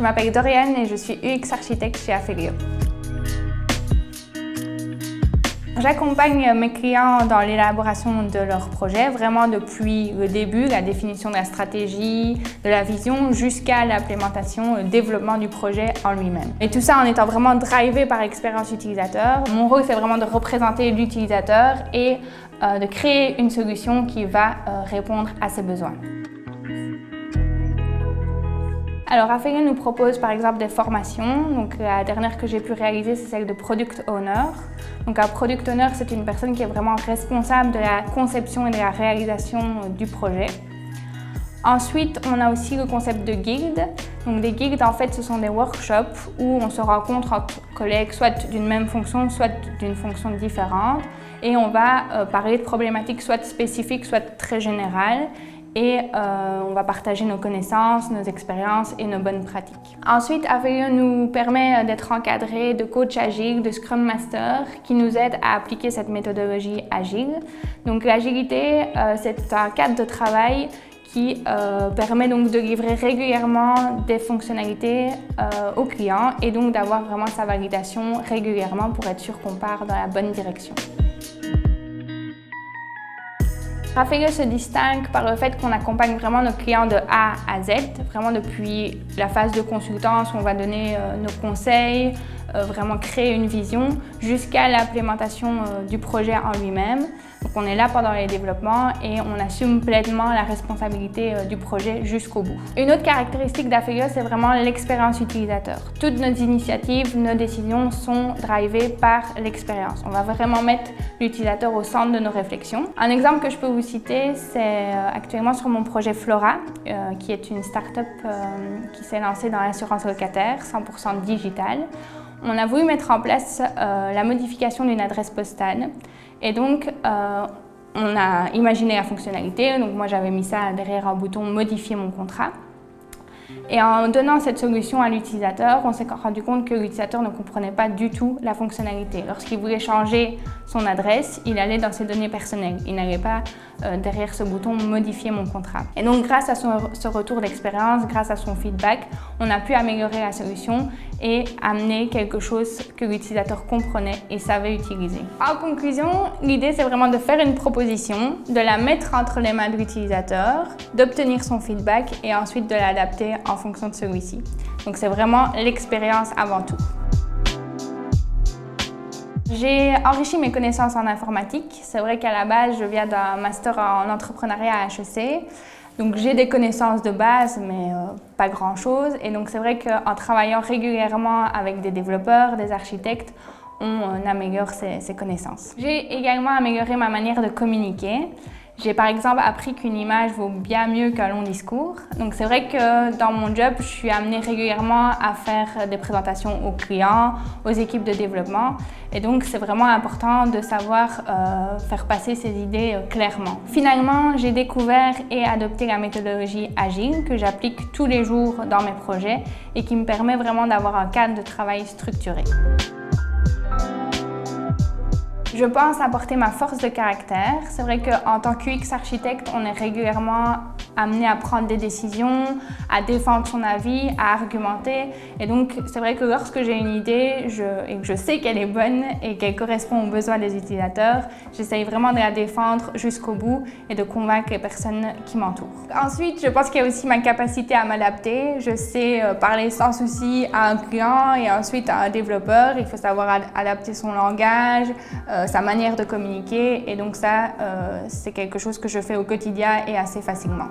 Je m'appelle Doriane et je suis UX architecte chez Afelio. J'accompagne mes clients dans l'élaboration de leurs projets, vraiment depuis le début, la définition de la stratégie, de la vision, jusqu'à l'implémentation, le développement du projet en lui-même. Et tout ça en étant vraiment drivé par l'expérience utilisateur. Mon rôle, c'est vraiment de représenter l'utilisateur et de créer une solution qui va répondre à ses besoins. Alors, Afelio nous propose par exemple des formations. Donc, la dernière que j'ai pu réaliser, c'est celle de Product Owner. Donc, un Product Owner, c'est une personne qui est vraiment responsable de la conception et de la réalisation du projet. Ensuite, on a aussi le concept de guilde. Donc, des guildes, en fait, ce sont des workshops où on se rencontre entre collègues, soit d'une même fonction, soit d'une fonction différente. Et on va parler de problématiques soit spécifiques, soit très générales. Et on va partager nos connaissances, nos expériences et nos bonnes pratiques. Ensuite, Afelio nous permet d'être encadrés de coachs agiles, de Scrum Master qui nous aident à appliquer cette méthodologie agile. Donc l'agilité, c'est un cadre de travail qui permet donc de livrer régulièrement des fonctionnalités aux clients et donc d'avoir vraiment sa validation régulièrement pour être sûr qu'on part dans la bonne direction. Afelio se distingue par le fait qu'on accompagne vraiment nos clients de A à Z, vraiment depuis la phase de consultance où on va donner nos conseils, vraiment créer une vision, jusqu'à l'implémentation du projet en lui-même. Donc on est là pendant les développements et on assume pleinement la responsabilité du projet jusqu'au bout. Une autre caractéristique d'Afelio, c'est vraiment l'expérience utilisateur. Toutes nos initiatives, nos décisions sont drivées par l'expérience. On va vraiment mettre l'utilisateur au centre de nos réflexions. Un exemple que je peux vous citer, c'est actuellement sur mon projet Flora, qui est une start-up qui s'est lancée dans l'assurance locataire, 100% digitale. On a voulu mettre en place la modification d'une adresse postale. Et donc, on a imaginé la fonctionnalité. Donc, moi, j'avais mis ça derrière un bouton « Modifier mon contrat ». Et en donnant cette solution à l'utilisateur, on s'est rendu compte que l'utilisateur ne comprenait pas du tout la fonctionnalité. Lorsqu'il voulait changer son adresse, il allait dans ses données personnelles. Il n'allait pas derrière ce bouton « Modifier mon contrat ». Et donc, grâce à ce retour d'expérience, grâce à son feedback, on a pu améliorer la solution et amener quelque chose que l'utilisateur comprenait et savait utiliser. En conclusion, l'idée, c'est vraiment de faire une proposition, de la mettre entre les mains de l'utilisateur, d'obtenir son feedback et ensuite de l'adapter en fonction de celui-ci. Donc, c'est vraiment l'expérience avant tout. J'ai enrichi mes connaissances en informatique. C'est vrai qu'à la base, je viens d'un master en entrepreneuriat à HEC. Donc j'ai des connaissances de base, mais pas grand-chose. Et donc c'est vrai qu'en travaillant régulièrement avec des développeurs, des architectes, on améliore ses connaissances. J'ai également amélioré ma manière de communiquer. J'ai par exemple appris qu'une image vaut bien mieux qu'un long discours. Donc c'est vrai que dans mon job, je suis amenée régulièrement à faire des présentations aux clients, aux équipes de développement. Et donc c'est vraiment important de savoir faire passer ses idées clairement. Finalement, j'ai découvert et adopté la méthodologie agile que j'applique tous les jours dans mes projets et qui me permet vraiment d'avoir un cadre de travail structuré. Je pense apporter ma force de caractère. C'est vrai qu'en tant qu'UX architecte, on est régulièrement amené à prendre des décisions, à défendre son avis, à argumenter. Et donc, c'est vrai que lorsque j'ai une idée et que je sais qu'elle est bonne et qu'elle correspond aux besoins des utilisateurs, j'essaye vraiment de la défendre jusqu'au bout et de convaincre les personnes qui m'entourent. Ensuite, je pense qu'il y a aussi ma capacité à m'adapter. Je sais parler sans souci à un client et ensuite à un développeur. Il faut savoir adapter son langage, sa manière de communiquer et donc ça, c'est quelque chose que je fais au quotidien et assez facilement.